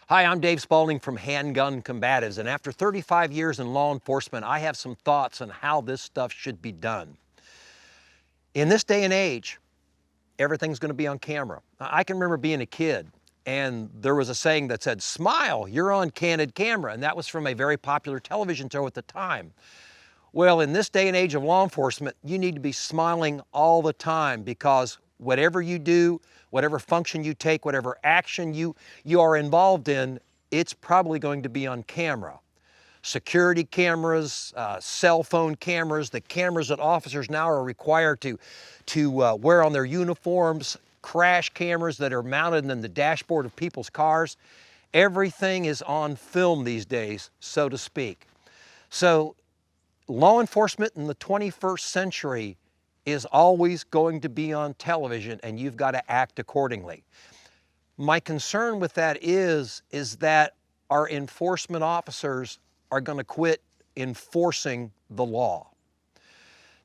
Hi, I'm Dave Spaulding from Handgun Combatives, and after 35 years in law enforcement, I have some thoughts on how this stuff should be done. In this day and age, everything's going to be on camera. I can remember being a kid, and there was a saying that said, "Smile, you're on candid camera," and that was from a very popular television show at the time. Well, in this day and age of law enforcement, you need to be smiling all the time because whatever you do, whatever function you take, whatever action you are involved in, it's probably going to be on camera. Security cameras, cell phone cameras, the cameras that officers now are required to wear on their uniforms, crash cameras that are mounted in the dashboard of people's cars. Everything is on film these days, so to speak. So law enforcement in the 21st century is always going to be on television, and you've got to act accordingly. My concern with that is that our enforcement officers are going to quit enforcing the law.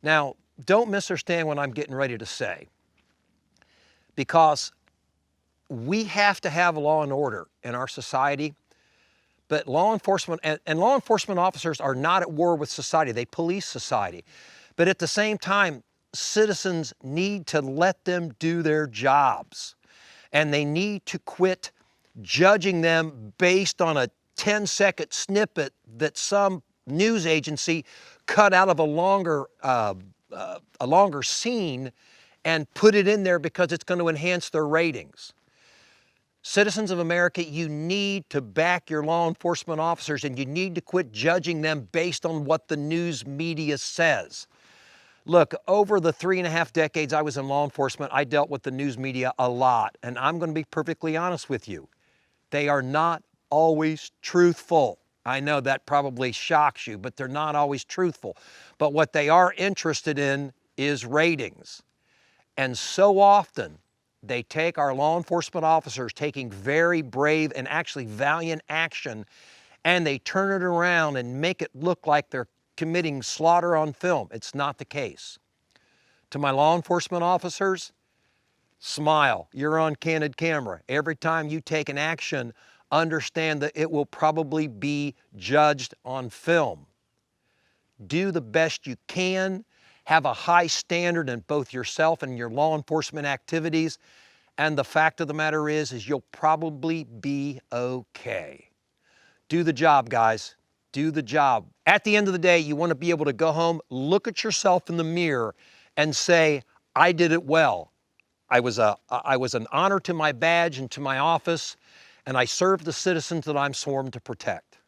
Now, don't misunderstand what I'm getting ready to say, because we have to have law and order in our society. But law enforcement and law enforcement officers are not at war with society. They police society. But at the same time, citizens need to let them do their jobs. And they need to quit judging them based on a 10-second snippet that some news agency cut out of a longer scene and put it in there because it's going to enhance their ratings. Citizens of America, you need to back your law enforcement officers, and you need to quit judging them based on what the news media says. Look, over the 3.5 decades I was in law enforcement, I dealt with the news media a lot, and I'm going to be perfectly honest with you. They are not always truthful. I know that probably shocks you, but they're not always truthful. But what they are interested in is ratings. And so often, they take our law enforcement officers taking very brave and actually valiant action, and they turn it around and make it look like they're committing slaughter on film. It's not the case. To my law enforcement officers, smile. You're on candid camera. Every time you take an action, understand that it will probably be judged on film. Do the best you can. Have a high standard in both yourself and your law enforcement activities. And the fact of the matter is you'll probably be okay. Do the job, guys. Do the job. At the end of the day, you want to be able to go home, look at yourself in the mirror, and say, I did it well. I was an honor to my badge and to my office, and I served the citizens that I'm sworn to protect.